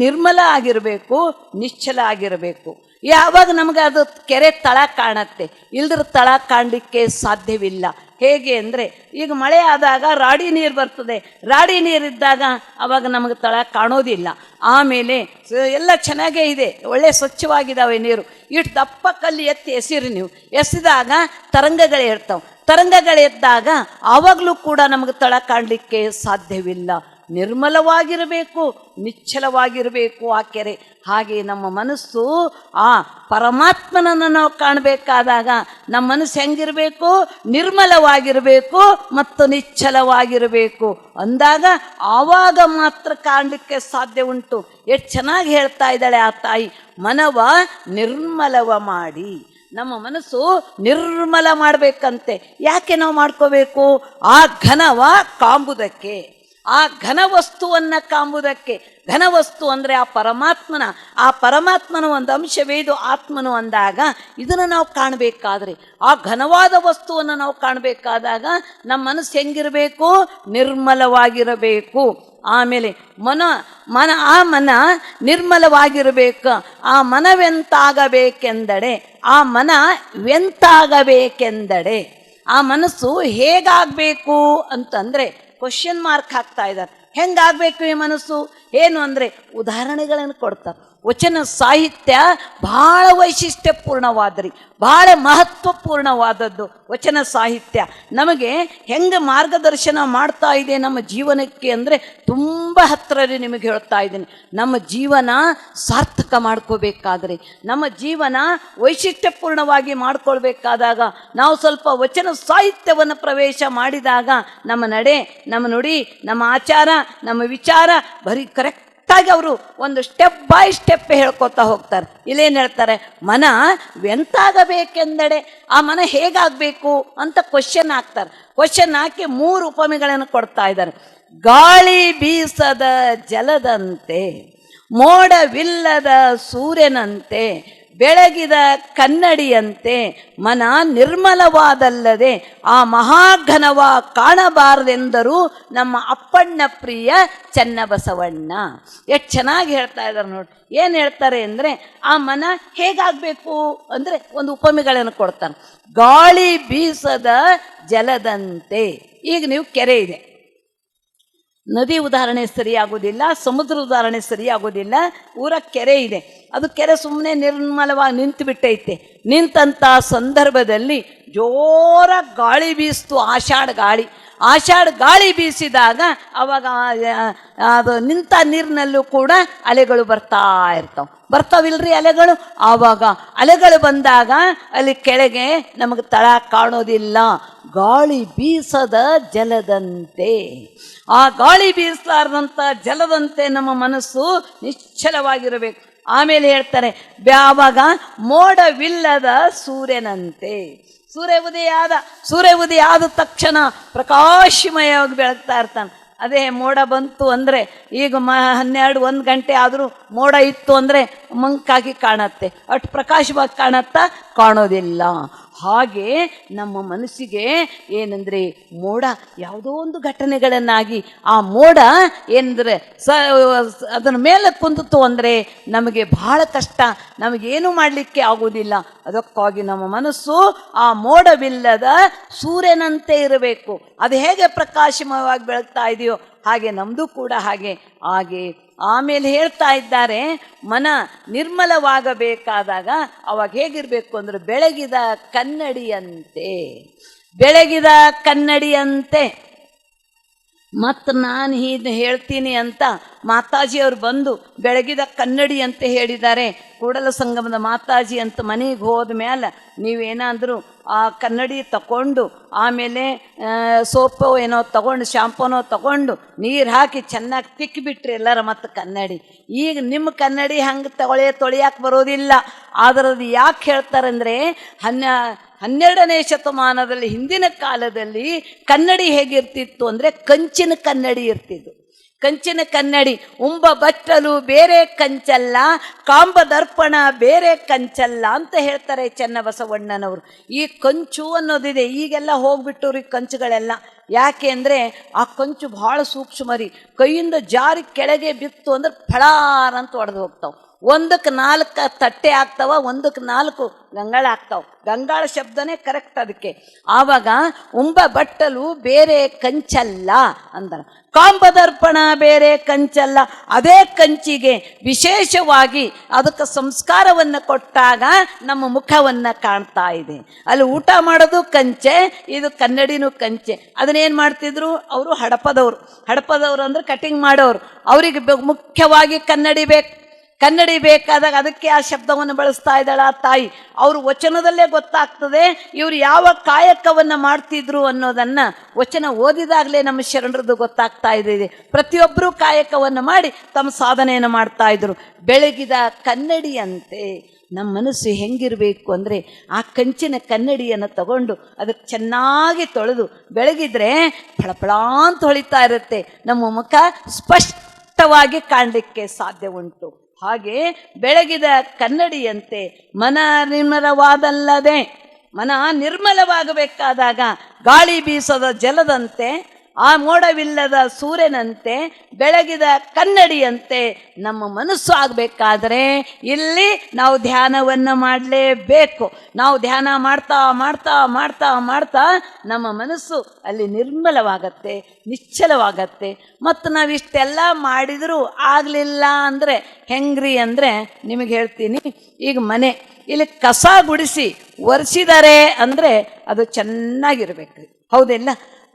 ನಿರ್ಮಲ ಆಗಿರಬೇಕು, ನಿಶ್ಚಲ ಆಗಿರಬೇಕು. ಯಾವಾಗ ನಮಗೆ ಅದು ಕೆರೆ ತಳ ಕಾಣತ್ತೆ, ಇಲ್ದ್ರ ತಳ ಕಾಣಲಿಕ್ಕೆ ಸಾಧ್ಯವಿಲ್ಲ. ಹೇಗೆ ಅಂದರೆ, ಈಗ ಮಳೆ ಆದಾಗ ರಾಡಿ ನೀರು ಬರ್ತದೆ, ರಾಡಿ ನೀರಿದ್ದಾಗ ಆವಾಗ ನಮಗೆ ತಳ ಕಾಣೋದಿಲ್ಲ. ಆಮೇಲೆ ಎಲ್ಲ ಚೆನ್ನಾಗೇ ಇದೆ, ಒಳ್ಳೆ ಸ್ವಚ್ಛವಾಗಿದ್ದಾವೆ ನೀರು. ಇಷ್ಟು ದಪ್ಪ ಕಲ್ಲು ಎತ್ತಿ ಎಸಿರಿ ನೀವು, ಎಸೆದಾಗ ತರಂಗಗಳು ಇರ್ತಾವೆ. ತರಂಗಗಳೆದ್ದಾಗ ಆವಾಗಲೂ ಕೂಡ ನಮಗೆ ತಳ ಕಾಣಲಿಕ್ಕೆ ಸಾಧ್ಯವಿಲ್ಲ. ನಿರ್ಮಲವಾಗಿರಬೇಕು, ನಿಶ್ಚಲವಾಗಿರಬೇಕು ಆ ಕೆರೆ. ಹಾಗೆ ನಮ್ಮ ಮನಸ್ಸು ಆ ಪರಮಾತ್ಮನನ್ನು ನಾವು ಕಾಣಬೇಕಾದಾಗ ನಮ್ಮ ಮನಸ್ಸು ಹೆಂಗಿರಬೇಕು? ನಿರ್ಮಲವಾಗಿರಬೇಕು ಮತ್ತು ನಿಶ್ಚಲವಾಗಿರಬೇಕು. ಅಂದಾಗ ಆವಾಗ ಮಾತ್ರ ಕಾಣಲಿಕ್ಕೆ ಸಾಧ್ಯ ಉಂಟು. ಎಷ್ಟು ಚೆನ್ನಾಗಿ ಹೇಳ್ತಾ ಇದ್ದಾಳೆ ಆ ತಾಯಿ, ಮನವ ನಿರ್ಮಲವ ಮಾಡಿ. ನಮ್ಮ ಮನಸ್ಸು ನಿರ್ಮಲ ಮಾಡಬೇಕಂತೆ. ಯಾಕೆ ನಾವು ಮಾಡ್ಕೋಬೇಕು? ಆ ಘನವ ಕಾಂಬುದಕ್ಕೆ, ಆ ಘನ ವಸ್ತುವನ್ನು ಕಾಂಬುದಕ್ಕೆ. ಘನವಸ್ತು ಅಂದರೆ ಆ ಪರಮಾತ್ಮನ ಒಂದು ಅಂಶವೇ ಇದು ಆತ್ಮನು ಅಂದಾಗ ಇದನ್ನು ನಾವು ಕಾಣಬೇಕಾದ್ರೆ, ಆ ಘನವಾದ ವಸ್ತುವನ್ನು ನಾವು ಕಾಣಬೇಕಾದಾಗ ನಮ್ಮ ಮನಸ್ಸು ಹೆಂಗಿರಬೇಕು? ನಿರ್ಮಲವಾಗಿರಬೇಕು. ಆಮೇಲೆ ಆ ಮನ ನಿರ್ಮಲವಾಗಿರಬೇಕು. ಆ ಮನವೆಂತಾಗಬೇಕೆಂದಡೆ, ಆ ಮನವೆಂತಾಗಬೇಕೆಂದಡೆ, ಆ ಮನಸ್ಸು ಹೇಗಾಗಬೇಕು ಅಂತಂದರೆ ಕ್ವಶನ್ ಮಾರ್ಕ್ ಹಾಕ್ತಾ ಇದ್ದಾರೆ. ಹೆಂಗಾಗಬೇಕು ಈ ಮನಸ್ಸು? ಏನು ಅಂದರೆ ಉದಾಹರಣೆಗಳನ್ನು ಕೊಡ್ತಾರೆ. ವಚನ ಸಾಹಿತ್ಯ ಭಾಳ ವೈಶಿಷ್ಟ್ಯಪೂರ್ಣವಾದ್ರಿ, ಭಾಳ ಮಹತ್ವಪೂರ್ಣವಾದದ್ದು ವಚನ ಸಾಹಿತ್ಯ. ನಮಗೆ ಹೆಂಗೆ ಮಾರ್ಗದರ್ಶನ ಮಾಡ್ತಾ ಇದೆ ನಮ್ಮ ಜೀವನಕ್ಕೆ ಅಂದರೆ ತುಂಬ ಹತ್ತಿರ ನಿಮಗೆ ಹೇಳ್ತಾ ಇದ್ದೀನಿ. ನಮ್ಮ ಜೀವನ ಸಾರ್ಥಕ ಮಾಡ್ಕೋಬೇಕಾದ್ರೆ, ನಮ್ಮ ಜೀವನ ವೈಶಿಷ್ಟ್ಯಪೂರ್ಣವಾಗಿ ಮಾಡ್ಕೊಳ್ಬೇಕಾದಾಗ ನಾವು ಸ್ವಲ್ಪ ವಚನ ಸಾಹಿತ್ಯವನ್ನು ಪ್ರವೇಶ ಮಾಡಿದಾಗ ನಮ್ಮ ನಡೆ, ನಮ್ಮ ನುಡಿ, ನಮ್ಮ ಆಚಾರ, ನಮ್ಮ ವಿಚಾರ ಬರೀ ಕರೆಕ್ಟಾಗಿ ಅವರು ಒಂದು ಸ್ಟೆಪ್ ಬೈ ಸ್ಟೆಪ್ ಹೇಳ್ಕೊತಾ ಹೋಗ್ತಾರೆ. ಇಲ್ಲೇನು ಹೇಳ್ತಾರೆ? ಮನ ಎಂತಾಗಬೇಕೆಂದಡೆ, ಆ ಮನ ಹೇಗಾಗಬೇಕು ಅಂತ ಕ್ವಶನ್ ಹಾಕ್ತಾರೆ. ಕ್ವಶನ್ ಹಾಕಿ 3 ಉಪಮೆಗಳನ್ನು ಕೊಡ್ತಾ ಇದ್ದಾರೆ. ಗಾಳಿ ಬೀಸದ ಜಲದಂತೆ, ಮೋಡವಿಲ್ಲದ ಸೂರ್ಯನಂತೆ, ಬೆಳಗಿದ ಕನ್ನಡಿಯಂತೆ ಮನ ನಿರ್ಮಲವಾದಲ್ಲದೆ ಆ ಮಹಾಘನವ ಕಾಣಬಾರದೆಂದರು ನಮ್ಮ ಅಪ್ಪಣ್ಣ ಪ್ರಿಯ ಚನ್ನಬಸವಣ್ಣ. ಎಷ್ಟು ಚೆನ್ನಾಗಿ ಹೇಳ್ತಾ ಇದ್ದಾರೆ ನೋಡಿ. ಏನು ಹೇಳ್ತಾರೆ ಅಂದರೆ, ಆ ಮನ ಹೇಗಾಗಬೇಕು ಅಂದರೆ ಒಂದು ಉಪಮೆಗಳನ್ನು ಕೊಡ್ತಾನೆ. ಗಾಳಿ ಬೀಸದ ಜಲದಂತೆ. ಈಗ ನೀವು ಕೆರೆ ಇದೆ, ನದಿ ಉದಾಹರಣೆ ಸರಿಯಾಗೋದಿಲ್ಲ, ಸಮುದ್ರ ಉದಾಹರಣೆ ಸರಿಯಾಗೋದಿಲ್ಲ, ಊರ ಕೆರೆ ಇದೆ. ಅದು ಕೆರೆ ಸುಮ್ಮನೆ ನಿರ್ಮಲವಾಗಿ ನಿಂತು ಬಿಟ್ಟೈತೆ. ನಿಂತಹ ಸಂದರ್ಭದಲ್ಲಿ ಜೋರ ಗಾಳಿ ಬೀಸ್ತು, ಆಷಾಢ ಗಾಳಿ ಬೀಸಿದಾಗ ಅವಾಗ ಅದು ನಿಂತ ನೀರಿನಲ್ಲೂ ಕೂಡ ಅಲೆಗಳು ಬರ್ತಾವಿಲ್ರಿ ಅಲೆಗಳು. ಆವಾಗ ಅಲೆಗಳು ಬಂದಾಗ ಅಲ್ಲಿ ಕೆಳಗೆ ನಮಗೆ ತಳ ಕಾಣೋದಿಲ್ಲ. ಗಾಳಿ ಬೀಸದ ಜಲದಂತೆ, ಆ ಗಾಳಿ ಬೀಸಲಾರದಂಥ ಜಲದಂತೆ ನಮ್ಮ ಮನಸ್ಸು ನಿಶ್ಚಲವಾಗಿರಬೇಕು. ಆಮೇಲೆ ಹೇಳ್ತಾರೆ, ಆವಾಗ ಮೋಡವಿಲ್ಲದ ಸೂರ್ಯನಂತೆ. ಸೂರ್ಯ ಉದಯ ಆದ ತಕ್ಷಣ ಪ್ರಕಾಶಮಯವಾಗಿ ಬೆಳಗ್ತಾ ಇರ್ತಾನೆ. ಅದೇ ಮೋಡ ಬಂತು ಅಂದರೆ, ಈಗ 12-1 ಗಂಟೆ ಆದರೂ ಮೋಡ ಇತ್ತು ಅಂದರೆ ಮಂಕಾಗಿ ಕಾಣತ್ತೆ, ಅಷ್ಟು ಪ್ರಕಾಶವಾಗಿ ಕಾಣೋದಿಲ್ಲ. ಹಾಗೆ ನಮ್ಮ ಮನಸ್ಸಿಗೆ ಏನಂದರೆ ಮೋಡ ಯಾವುದೋ ಒಂದು ಘಟನೆಗಳನ್ನಾಗಿ ಆ ಮೋಡ ಏನಂದರೆ ಅದನ್ನ ಮೇಲೆ ಕುಂದಿತು ಅಂದರೆ ನಮಗೆ ಬಹಳ ಕಷ್ಟ, ನಮಗೇನು ಮಾಡಲಿಕ್ಕೆ ಆಗೋದಿಲ್ಲ. ಅದಕ್ಕಾಗಿ ನಮ್ಮ ಮನಸ್ಸು ಆ ಮೋಡವಿಲ್ಲದ ಸೂರ್ಯನಂತೆ ಇರಬೇಕು. ಅದು ಹೇಗೆ ಪ್ರಕಾಶಮಯವಾಗಿ ಬೆಳಗ್ತಾ ಇದೆಯೋ ಹಾಗೆ ನಮ್ಮದು ಕೂಡ ಹಾಗೆ. ಆಮೇಲೆ ಹೇಳ್ತಾ ಇದ್ದಾರೆ, ಮನ ನಿರ್ಮಲವಾಗಬೇಕಾದಾಗ ಅವಾಗ ಹೇಗಿರಬೇಕು ಅಂದರೆ ಬೆಳಗಿದ ಕನ್ನಡಿಯಂತೆ. ಮತ್ತು ನಾನು ಹೀಗೆ ಹೇಳ್ತೀನಿ ಅಂತ ಮಾತಾಜಿಯವರು ಬಂದು ಬೆಳಗಿದ ಕನ್ನಡಿ ಅಂತ ಹೇಳಿದ್ದಾರೆ. ಕೂಡಲ ಸಂಗಮದ ಮಾತಾಜಿ ಅಂತ ಮನೆಗೆ ಹೋದ ಮೇಲೆ ನೀವೇನಾದರೂ ಆ ಕನ್ನಡಿ ತಗೊಂಡು ಆಮೇಲೆ ಸೋಪೋ ಏನೋ ತಗೊಂಡು ಶಾಂಪೂನೋ ತಗೊಂಡು ನೀರು ಹಾಕಿ ಚೆನ್ನಾಗಿ ತಿಕ್ಕಿಬಿಟ್ರಿ ಎಲ್ಲರ ಮತ್ತು ಕನ್ನಡಿ. ಈಗ ನಿಮ್ಮ ಕನ್ನಡಿ ಹಂಗೆ ತೊಳೆಯಕ್ಕೆ ಬರೋದಿಲ್ಲ. ಅದರದ್ದು ಯಾಕೆ ಹೇಳ್ತಾರಂದರೆ 12ನೇ ಶತಮಾನದಲ್ಲಿ ಹಿಂದಿನ ಕಾಲದಲ್ಲಿ ಕನ್ನಡಿ ಹೇಗಿರ್ತಿತ್ತು ಅಂದರೆ ಕಂಚಿನ ಕನ್ನಡಿ ಇರ್ತಿದ್ದು. ಕಂಚಿನ ಕನ್ನಡಿ, ಉಂಬ ಬಟ್ಟಲು ಬೇರೆ ಕಂಚಲ್ಲ, ಕಾಂಬ ದರ್ಪಣ ಬೇರೆ ಕಂಚಲ್ಲ ಅಂತ ಹೇಳ್ತಾರೆ ಚನ್ನಬಸವಣ್ಣನವರು. ಈ ಕಂಚು ಅನ್ನೋದಿದೆ, ಈಗೆಲ್ಲ ಹೋಗ್ಬಿಟ್ಟು ಕಂಚುಗಳೆಲ್ಲ. ಯಾಕೆ ಅಂದರೆ ಆ ಕಂಚು ಭಾಳ ಸೂಕ್ಷ್ಮ ರೀ. ಕೈಯಿಂದ ಜಾರಿ ಕೆಳಗೆ ಬಿತ್ತು ಅಂದ್ರೆ ಫಳಾರ ಅಂತ ಒಡೆದು ಹೋಗ್ತಾವೆ. 1ಕ್ಕೆ 4 ತಟ್ಟೆ ಆಗ್ತಾವ, 1ಕ್ಕೆ 4 ಗಂಗಾಳ ಆಗ್ತಾವ. ಗಂಗಾಳ ಶಬ್ದನೇ ಕರೆಕ್ಟ್ ಅದಕ್ಕೆ. ಆವಾಗ ಉಂಬ ಬಟ್ಟಲು ಬೇರೆ ಕಂಚಲ್ಲ ಅಂದ. ಕಾಂಬದರ್ಪಣ ಬೇರೆ ಕಂಚಲ್ಲ. ಅದೇ ಕಂಚಿಗೆ ವಿಶೇಷವಾಗಿ ಅದಕ್ಕೆ ಸಂಸ್ಕಾರವನ್ನು ಕೊಟ್ಟಾಗ ನಮ್ಮ ಮುಖವನ್ನು ಕಾಣ್ತಾ ಇದೆ. ಅಲ್ಲಿ ಊಟ ಮಾಡೋದು ಕಂಚೆ, ಇದು ಕನ್ನಡಿನೂ ಕಂಚೆ. ಅದನ್ನೇನು ಮಾಡ್ತಿದ್ರು ಅವರು? ಹಡಪದವರು ಅಂದ್ರೆ ಕಟಿಂಗ್ ಮಾಡೋರು. ಅವರಿಗೆ ಮುಖ್ಯವಾಗಿ ಕನ್ನಡಿ ಬೇಕಾದಾಗ ಅದಕ್ಕೆ ಆ ಶಬ್ದವನ್ನು ಬಳಸ್ತಾ ಇದ್ದಾಳ ತಾಯಿ. ಅವರು ವಚನದಲ್ಲೇ ಗೊತ್ತಾಗ್ತದೆ ಇವರು ಯಾವ ಕಾಯಕವನ್ನು ಮಾಡ್ತಿದ್ರು ಅನ್ನೋದನ್ನು ವಚನ ಓದಿದಾಗಲೇ ನಮ್ಮ ಶರಣರದ್ದು ಗೊತ್ತಾಗ್ತಾ ಇದೆ. ಪ್ರತಿಯೊಬ್ಬರೂ ಕಾಯಕವನ್ನು ಮಾಡಿ ತಮ್ಮ ಸಾಧನೆಯನ್ನು ಮಾಡ್ತಾ ಇದ್ರು. ಬೆಳಗಿದ ಕನ್ನಡಿಯಂತೆ ನಮ್ಮ ಮನಸ್ಸು ಹೆಂಗಿರಬೇಕು ಅಂದರೆ ಆ ಕಂಚಿನ ಕನ್ನಡಿಯನ್ನು ತಗೊಂಡು ಅದಕ್ಕೆ ಚೆನ್ನಾಗಿ ತೊಳೆದು ಬೆಳಗಿದ್ರೆ ಫಳಫಳ ಅಂತ ಹೊಳಿತಾ ಇರುತ್ತೆ. ನಮ್ಮ ಮುಖ ಸ್ಪಷ್ಟವಾಗಿ ಕಾಣಲಿಕ್ಕೆ ಸಾಧ್ಯ ಉಂಟು. ಹಾಗೆ ಬೆಳಗಿದ ಕನ್ನಡಿಯಂತೆ ಮನ ನಿರ್ಮಲವಾಗಬೇಕಾದಾಗ ಗಾಳಿ ಬೀಸದ ಜಲದಂತೆ, ಆ ಮೋಡವಿಲ್ಲದ ಸೂರ್ಯನಂತೆ, ಬೆಳಗಿದ ಕನ್ನಡಿಯಂತೆ ನಮ್ಮ ಮನಸ್ಸು ಆಗಬೇಕಾದ್ರೆ ಇಲ್ಲಿ ನಾವು ಧ್ಯಾನವನ್ನು ಮಾಡಲೇಬೇಕು. ನಾವು ಧ್ಯಾನ ಮಾಡ್ತಾ ಮಾಡ್ತಾ ಮಾಡ್ತಾ ಮಾಡ್ತಾ ನಮ್ಮ ಮನಸ್ಸು ಅಲ್ಲಿ ನಿರ್ಮಲವಾಗತ್ತೆ, ನಿಶ್ಚಲವಾಗತ್ತೆ. ಮತ್ತು ನಾವಿಷ್ಟೆಲ್ಲ ಮಾಡಿದರೂ ಆಗಲಿಲ್ಲ ಅಂದರೆ ಹೆಂಗ್ರಿ ಅಂದರೆ ನಿಮಗೆ ಹೇಳ್ತೀನಿ. ಈಗ ಮನೆ ಇಲ್ಲಿ ಕಸ ಗುಡಿಸಿ ಒರೆಸಿದ್ದಾರೆ ಅಂದರೆ ಅದು ಚೆನ್ನಾಗಿರ್ಬೇಕು, ಹೌದಿಲ್ಲ?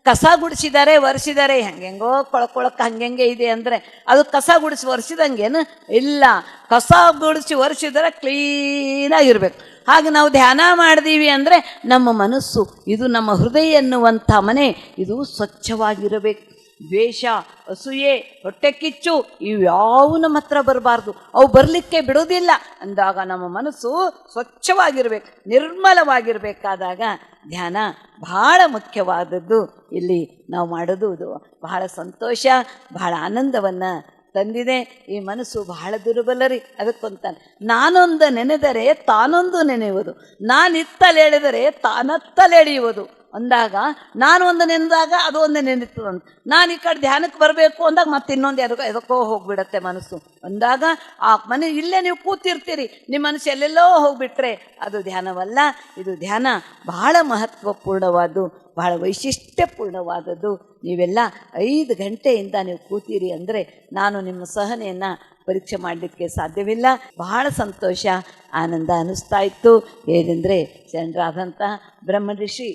ಕಸ ಗುಡಿಸಿದ್ದಾರೆ ಒರೆಸಿದ್ದಾರೆ ಹೆಂಗೆಂಗೋ ಕೊಳಕೊಳಕ್ಕೆ ಹಂಗೆ ಇದೆ ಅಂದರೆ ಅದು ಕಸ ಗುಡಿಸಿ ಒರೆಸಿದಂಗೇನು ಇಲ್ಲ. ಕಸ ಗುಡಿಸಿ ಒರೆಸಿದರೆ ಕ್ಲೀನಾಗಿರ್ಬೇಕು. ಹಾಗೆ ನಾವು ಧ್ಯಾನ ಮಾಡಿದೀವಿ ಅಂದರೆ ನಮ್ಮ ಮನಸ್ಸು, ಇದು ನಮ್ಮ ಹೃದಯ ಎನ್ನುವಂಥ ಮನೆ, ಇದು ಸ್ವಚ್ಛವಾಗಿರಬೇಕು. ದ್ವೇಷ, ಅಸೂಯೆ, ಹೊಟ್ಟೆ ಕಿಚ್ಚು ಇವ್ಯಾವು ನಮ್ಮ ಹತ್ರ ಬರಬಾರ್ದು. ಅವು ಬರಲಿಕ್ಕೆ ಬಿಡೋದಿಲ್ಲ. ಅಂದಾಗ ನಮ್ಮ ಮನಸ್ಸು ಸ್ವಚ್ಛವಾಗಿರ್ಬೇಕು, ನಿರ್ಮಲವಾಗಿರಬೇಕಾದಾಗ ಧ್ಯಾನ ಬಹಳ ಮುಖ್ಯವಾದದ್ದು. ಇಲ್ಲಿ ನಾವು ಮಾಡೋದು ಇದು ಬಹಳ ಸಂತೋಷ, ಬಹಳ ಆನಂದವನ್ನು ತಂದಿದೆ. ಈ ಮನಸ್ಸು ಬಹಳ ದುರ್ಬಲರಿ. ಅದಕ್ಕೊಂತಾನೆ ನಾನೊಂದು ನೆನೆದರೆ ತಾನೊಂದು ನೆನೆಯುವುದು, ನಾನಿತ್ತಲೆಳೆದರೆ ತಾನತ್ತಲೆಳೆಯುವುದು ಅಂದಾಗ, ನಾನು ಒಂದು ನೆನೆದಾಗ ಅದು ಒಂದು ನೆನೀತದಂತ. ನಾನು ಈ ಕಡೆ ಧ್ಯಾನಕ್ಕೆ ಬರಬೇಕು ಅಂದಾಗ ಮತ್ತೆ ಇನ್ನೊಂದು ಎದಕ್ಕೋ ಹೋಗ್ಬಿಡತ್ತೆ ಮನಸ್ಸು ಅಂದಾಗ, ಆ ಮನೆ ಇಲ್ಲೇ ನೀವು ಕೂತಿರ್ತೀರಿ, ನಿಮ್ಮ ಮನಸ್ಸು ಎಲ್ಲೆಲ್ಲೋ ಹೋಗ್ಬಿಟ್ರೆ ಅದು ಧ್ಯಾನವಲ್ಲ. ಇದು ಧ್ಯಾನ ಬಹಳ ಮಹತ್ವಪೂರ್ಣವಾದ್ದು, ಬಹಳ ವೈಶಿಷ್ಟ್ಯಪೂರ್ಣವಾದದ್ದು. ನೀವೆಲ್ಲ 5 ಗಂಟೆಯಿಂದ ನೀವು ಕೂತೀರಿ ಅಂದರೆ ನಾನು ನಿಮ್ಮ ಸಹನೆಯನ್ನು ಪರೀಕ್ಷೆ ಮಾಡಲಿಕ್ಕೆ ಸಾಧ್ಯವಿಲ್ಲ. ಬಹಳ ಸಂತೋಷ, ಆನಂದ ಅನ್ನಿಸ್ತಾ ಇತ್ತು. ಏನೆಂದರೆ ಶರಣರಾದಂಥ ಬ್ರಹ್ಮರ್ಷಿ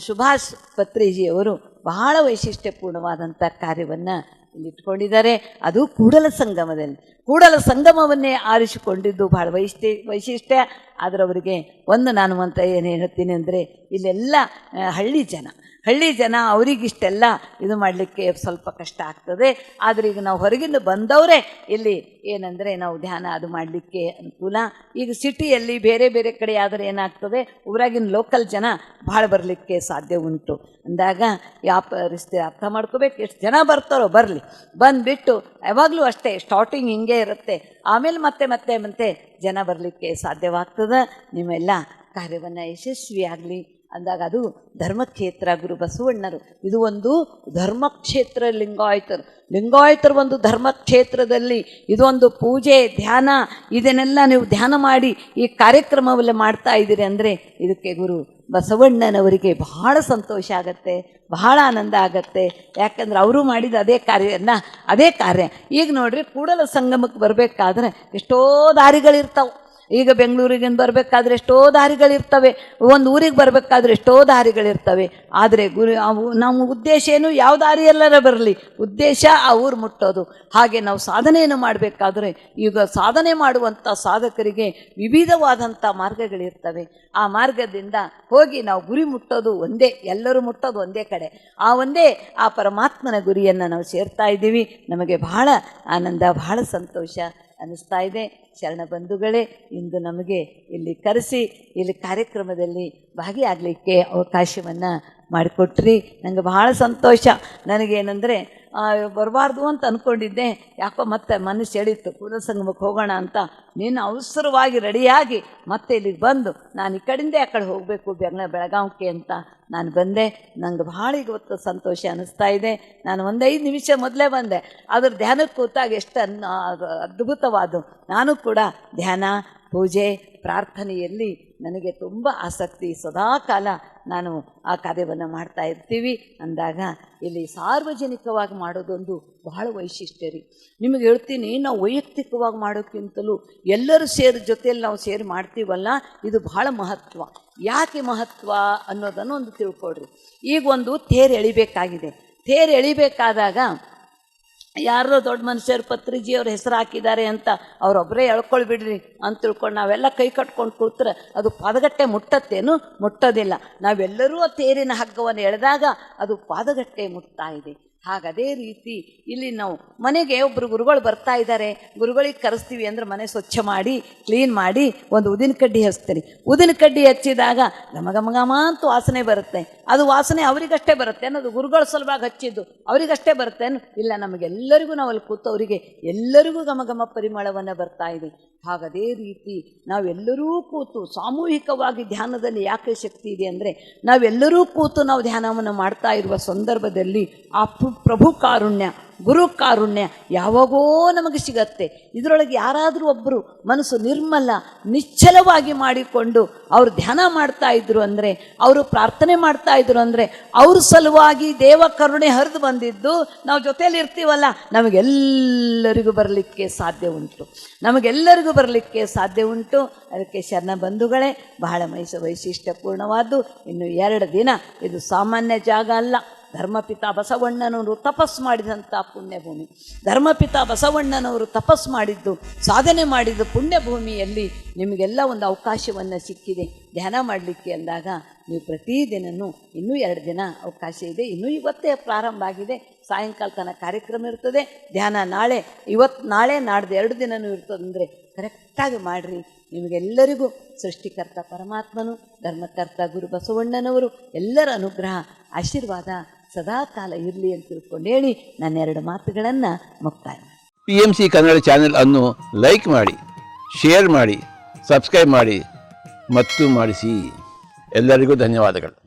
ಸುಭಾಷ್ ಪತ್ರಿಜಿಯವರು ಬಹಳ ವೈಶಿಷ್ಟ್ಯಪೂರ್ಣವಾದಂಥ ಕಾರ್ಯವನ್ನು ಇಲ್ಲಿಟ್ಕೊಂಡಿದ್ದಾರೆ. ಅದು ಕೂಡಲ ಸಂಗಮದಲ್ಲಿ. ಕೂಡಲ ಸಂಗಮವನ್ನೇ ಆರಿಸಿಕೊಂಡಿದ್ದು ಬಹಳ ವೈಶಿಷ್ಟ್ಯ. ಆದರೆ ಅವರಿಗೆ ನಾನು ಅಂತ ಏನು ಹೇಳ್ತೀನಿ ಅಂದರೆ, ಇಲ್ಲೆಲ್ಲ ಹಳ್ಳಿ ಜನ ಅವರಿಗಿಷ್ಟೆಲ್ಲ ಇದು ಮಾಡಲಿಕ್ಕೆ ಸ್ವಲ್ಪ ಕಷ್ಟ ಆಗ್ತದೆ. ಆದರೆ ಈಗ ನಾವು ಹೊರಗಿಂದ ಬಂದವರೇ ಇಲ್ಲಿ ಏನಂದರೆ ನಾವು ಧ್ಯಾನ ಅದು ಮಾಡಲಿಕ್ಕೆ ಅನುಕೂಲ. ಈಗ ಸಿಟಿಯಲ್ಲಿ ಬೇರೆ ಬೇರೆ ಕಡೆ ಆದರೆ ಏನಾಗ್ತದೆ, ಊರಾಗಿನ ಲೋಕಲ್ ಜನ ಭಾಳ ಬರಲಿಕ್ಕೆ ಸಾಧ್ಯ ಉಂಟು ಅಂದಾಗ ಯಾವ ಪರಿಸ್ಥಿತಿ ಅರ್ಥ ಮಾಡ್ಕೋಬೇಕು. ಎಷ್ಟು ಜನ ಬರ್ತಾರೋ ಬರಲಿ, ಬಂದುಬಿಟ್ಟು ಯಾವಾಗಲೂ ಅಷ್ಟೇ ಸ್ಟಾರ್ಟಿಂಗ್ ಹಿಂಗೆ ಇರುತ್ತೆ, ಆಮೇಲೆ ಮತ್ತೆ ಜನ ಬರಲಿಕ್ಕೆ ಸಾಧ್ಯವಾಗ್ತದೆ. ನಿಮ್ಮೆಲ್ಲ ಕಾರ್ಯವನ್ನು ಯಶಸ್ವಿಯಾಗಲಿ ಅಂದಾಗ ಅದು ಧರ್ಮಕ್ಷೇತ್ರ ಗುರು ಬಸವಣ್ಣರು. ಇದು ಒಂದು ಧರ್ಮಕ್ಷೇತ್ರ. ಲಿಂಗಾಯತರು ಒಂದು ಧರ್ಮಕ್ಷೇತ್ರದಲ್ಲಿ ಇದೊಂದು ಪೂಜೆ ಧ್ಯಾನ ಇದನ್ನೆಲ್ಲ ನೀವು ಧ್ಯಾನ ಮಾಡಿ ಈ ಕಾರ್ಯಕ್ರಮವೆಲ್ಲ ಮಾಡ್ತಾ ಇದ್ದೀರಿ ಅಂದರೆ ಇದಕ್ಕೆ ಗುರು ಬಸವಣ್ಣನವರಿಗೆ ಬಹಳ ಸಂತೋಷ ಆಗತ್ತೆ, ಬಹಳ ಆನಂದ ಆಗತ್ತೆ. ಯಾಕಂದ್ರೆ ಅವರು ಮಾಡಿದ ಅದೇ ಕಾರ್ಯ. ಈಗ ನೋಡ್ರಿ, ಕೂಡಲ ಸಂಗಮಕ್ಕೆ ಬರಬೇಕಾದ್ರೆ ಎಷ್ಟೋ ದಾರಿಗಳಿರ್ತಾವೆ. ಈಗ ಬೆಂಗಳೂರಿಗೆ ಬರಬೇಕಾದ್ರೆ ಎಷ್ಟೋ ದಾರಿಗಳಿರ್ತವೆ, ಒಂದು ಊರಿಗೆ ಬರಬೇಕಾದ್ರೆ ಎಷ್ಟೋ ದಾರಿಗಳಿರ್ತವೆ. ಆದರೆ ನಮ್ಮ ಉದ್ದೇಶ ಏನು, ಯಾವ ದಾರಿಯೆಲ್ಲರ ಬರಲಿ, ಉದ್ದೇಶ ಆ ಊರು ಮುಟ್ಟೋದು. ಹಾಗೆ ನಾವು ಸಾಧನೆಯನ್ನು ಮಾಡಬೇಕಾದ್ರೆ ಈಗ ಸಾಧನೆ ಮಾಡುವಂಥ ಸಾಧಕರಿಗೆ ವಿವಿಧವಾದಂಥ ಮಾರ್ಗಗಳಿರ್ತವೆ. ಆ ಮಾರ್ಗದಿಂದ ಹೋಗಿ ನಾವು ಗುರಿ ಮುಟ್ಟೋದು ಒಂದೇ, ಎಲ್ಲರೂ ಮುಟ್ಟೋದು ಒಂದೇ ಕಡೆ. ಆ ಪರಮಾತ್ಮನ ಗುರಿಯನ್ನು ನಾವು ಸೇರ್ತಾ ಇದ್ದೀವಿ. ನಮಗೆ ಬಹಳ ಆನಂದ, ಬಹಳ ಸಂತೋಷ ಅನ್ನಿಸ್ತಾ ಇದೆ. ಶರಣ ಬಂಧುಗಳೇ, ಇಂದು ನಮಗೆ ಇಲ್ಲಿ ಕರೆಸಿ ಇಲ್ಲಿ ಕಾರ್ಯಕ್ರಮದಲ್ಲಿ ಭಾಗಿಯಾಗಲಿಕ್ಕೆ ಅವಕಾಶವನ್ನು ಮಾಡಿಕೊಟ್ರಿ. ನನಗೆ ಬಹಳ ಸಂತೋಷ. ನನಗೇನೆಂದರೆ ಬರಬಾರ್ದು ಅಂತ ಅಂದ್ಕೊಂಡಿದ್ದೆ, ಯಾಕೋ ಮತ್ತೆ ಮನಸ್ಸು ಎಳೀತು ಕೂಡಲ ಸಂಗಮಕ್ಕೆ ಹೋಗೋಣ ಅಂತ. ನೀನು ಅವಸರವಾಗಿ ರೆಡಿಯಾಗಿ ಮತ್ತೆ ಇಲ್ಲಿಗೆ ಬಂದು, ನಾನು ಈ ಕಡೆಯಿಂದ ಆ ಕಡೆ ಹೋಗಬೇಕು ಬೆಳಗಾವಿಗೆ ಅಂತ ನಾನು ಬಂದೆ. ನಂಗೆ ಭಾಳ ಇವತ್ತು ಸಂತೋಷ ಅನ್ನಿಸ್ತಾ ಇದೆ. ನಾನು 5 ನಿಮಿಷ ಮೊದಲೇ ಬಂದೆ, ಅದ್ರ ಧ್ಯಾನಕ್ಕೆ ಕೂತಾಗ ಎಷ್ಟು ಅದ್ಭುತವಾದ. ನಾನು ಕೂಡ ಧ್ಯಾನ, ಪೂಜೆ, ಪ್ರಾರ್ಥನೆಯಲ್ಲಿ ನನಗೆ ತುಂಬ ಆಸಕ್ತಿ. ಸದಾಕಾಲ ನಾನು ಆ ಕಾರ್ಯವನ್ನು ಮಾಡ್ತಾ ಇರ್ತೀವಿ ಅಂದಾಗ ಇಲ್ಲಿ ಸಾರ್ವಜನಿಕವಾಗಿ ಮಾಡೋದೊಂದು ಬಹಳ ವೈಶಿಷ್ಟ್ಯ ರೀ. ನಿಮಗೆ ಹೇಳ್ತೀನಿ, ನಾವು ವೈಯಕ್ತಿಕವಾಗಿ ಮಾಡೋಕ್ಕಿಂತಲೂ ಎಲ್ಲರೂ ಜೊತೆಯಲ್ಲಿ ನಾವು ಸೇರಿ ಮಾಡ್ತೀವಲ್ಲ, ಇದು ಬಹಳ ಮಹತ್ವ. ಯಾಕೆ ಮಹತ್ವ ಅನ್ನೋದನ್ನು ಒಂದು ತಿಳ್ಕೊಳ್ರಿ. ಈಗ ಒಂದು ತೇರು ಎಳಿಬೇಕಾಗಿದೆ. ತೇರು ಎಳಿಬೇಕಾದಾಗ ಯಾರೋ ದೊಡ್ಡ ಮನುಷ್ಯರು ಪತ್ರಿಜಿಯವ್ರ ಹೆಸರು ಹಾಕಿದ್ದಾರೆ ಅಂತ ಅವರೊಬ್ಬರೇ ಎಳ್ಕೊಳ್ಬಿಡ್ರಿ ಅಂತ ತಿಳ್ಕೊಂಡು ನಾವೆಲ್ಲ ಕೈ ಕಟ್ಕೊಂಡು ಕೂತ್ರೆ ಅದು ಪಾದಗಟ್ಟೆ ಮುಟ್ಟತ್ತೇನು? ಮುಟ್ಟೋದಿಲ್ಲ. ನಾವೆಲ್ಲರೂ ಆ ತೇರಿನ ಹಗ್ಗವನ್ನು ಎಳೆದಾಗ ಅದು ಪಾದಗಟ್ಟೆ ಮುಟ್ತಾ ಇದೆ. ಹಾಗದೇ ರೀತಿ ಇಲ್ಲಿ ನಾವು ಮನೆಗೆ ಒಬ್ಬರು ಗುರುಗಳು ಬರ್ತಾ ಇದ್ದಾರೆ, ಗುರುಗಳಿಗೆ ಕರೆಸ್ತೀವಿ ಅಂದರೆ ಮನೆ ಸ್ವಚ್ಛ ಮಾಡಿ ಕ್ಲೀನ್ ಮಾಡಿ ಒಂದು ಉದಿನ ಕಡ್ಡಿ ಹಚ್ತೀರಿ. ಉದಿನ ಕಡ್ಡಿ ಹಚ್ಚಿದಾಗ ಘಮ ಅಂತ ವಾಸನೆ ಬರುತ್ತೆ. ಅದು ವಾಸನೆ ಅವರಿಗಷ್ಟೇ ಬರುತ್ತೆ ಅನ್ನೋದು ಗುರುಗಳ ಸಲುವಾಗಿ ಹಚ್ಚಿದ್ದು ಅವರಿಗಷ್ಟೇ ಬರುತ್ತೇನು? ಇಲ್ಲ, ನಮಗೆಲ್ಲರಿಗೂ ನಾವು ಅಲ್ಲಿ ಕೂತವರಿಗೆ ಎಲ್ಲರಿಗೂ ಘಮ ಪರಿಮಳವನ್ನು ಬರ್ತಾ ಇದೆ. ಹಾಗದೇ ರೀತಿ ನಾವೆಲ್ಲರೂ ಕೂತು ಸಾಮೂಹಿಕವಾಗಿ ಧ್ಯಾನದಲ್ಲಿ ಯಾಕೆ ಶಕ್ತಿ ಇದೆ ಅಂದರೆ, ನಾವೆಲ್ಲರೂ ಕೂತು ನಾವು ಧ್ಯಾನವನ್ನು ಮಾಡ್ತಾ ಇರುವ ಸಂದರ್ಭದಲ್ಲಿ ಆ ಪ್ರಭು ಕಾರುಣ್ಯ, ಗುರು ಕಾರುಣ್ಯ ಯಾವಾಗೋ ನಮಗೆ ಸಿಗತ್ತೆ. ಇದರೊಳಗೆ ಯಾರಾದರೂ ಒಬ್ಬರು ಮನಸ್ಸು ನಿರ್ಮಲ ನಿಶ್ಚಲವಾಗಿ ಮಾಡಿಕೊಂಡು ಅವರು ಧ್ಯಾನ ಮಾಡ್ತಾ ಇದ್ರು ಅಂದರೆ, ಅವರು ಪ್ರಾರ್ಥನೆ ಮಾಡ್ತಾ ಇದ್ರು ಅಂದರೆ, ಅವ್ರ ಸಲುವಾಗಿ ದೇವ ಕರುಣೆ ಹರಿದು ಬಂದಿದ್ದು ನಾವು ಜೊತೆಯಲ್ಲಿ ಇರ್ತೀವಲ್ಲ, ನಮಗೆಲ್ಲರಿಗೂ ಬರಲಿಕ್ಕೆ ಸಾಧ್ಯ ಉಂಟು. ಅದಕ್ಕೆ ಶರಣ ಬಂಧುಗಳೇ, ಬಹಳ ವೈಶಿಷ್ಟ್ಯಪೂರ್ಣವಾದ್ದು. ಇನ್ನು 2 ದಿನ ಇದು ಸಾಮಾನ್ಯ ಜಾಗ ಅಲ್ಲ. ಧರ್ಮಪಿತ ಬಸವಣ್ಣನವರು ತಪಸ್ಸು ಮಾಡಿದಂಥ ಪುಣ್ಯಭೂಮಿ. ಧರ್ಮಪಿತ ಬಸವಣ್ಣನವರು ತಪಸ್ಸು ಮಾಡಿದ್ದು, ಸಾಧನೆ ಮಾಡಿದ್ದು ಪುಣ್ಯಭೂಮಿಯಲ್ಲಿ ನಿಮಗೆಲ್ಲ ಒಂದು ಅವಕಾಶವನ್ನು ಸಿಕ್ಕಿದೆ ಧ್ಯಾನ ಮಾಡಲಿಕ್ಕೆ ಅಂದಾಗ, ನೀವು ಪ್ರತಿದಿನವೂ ಇನ್ನೂ 2 ದಿನ ಅವಕಾಶ ಇದೆ. ಇನ್ನೂ ಇವತ್ತೇ ಪ್ರಾರಂಭ ಆಗಿದೆ. ಸಾಯಂಕಾಲ ತನಕ ಕಾರ್ಯಕ್ರಮ ಇರ್ತದೆ. ಧ್ಯಾನ ನಾಳೆ ನಾಡ್ದು 2 ದಿನವೂ ಇರ್ತದೆ. ಅಂದರೆ ಕರೆಕ್ಟಾಗಿ ಮಾಡಿರಿ. ನಿಮಗೆಲ್ಲರಿಗೂ ಸೃಷ್ಟಿಕರ್ತ ಪರಮಾತ್ಮನು, ಧರ್ಮಕರ್ತ ಗುರು ಬಸವಣ್ಣನವರು ಎಲ್ಲರ ಅನುಗ್ರಹ ಆಶೀರ್ವಾದ ಸದಾಕಾಲ ಇರಲಿ ಅಂತ ತಿಳ್ಕೊಂಡು ಹೇಳಿ ನನ್ನ 2 ಮಾತುಗಳನ್ನು ಮುಕ್ತಾಯ. PMC ಕನ್ನಡ ಚಾನೆಲ್ ಅನ್ನು ಲೈಕ್ ಮಾಡಿ, ಶೇರ್ ಮಾಡಿ, ಸಬ್ಸ್ಕ್ರೈಬ್ ಮಾಡಿ ಮತ್ತು ಮಾಡಿಸಿ. ಎಲ್ಲರಿಗೂ ಧನ್ಯವಾದಗಳು.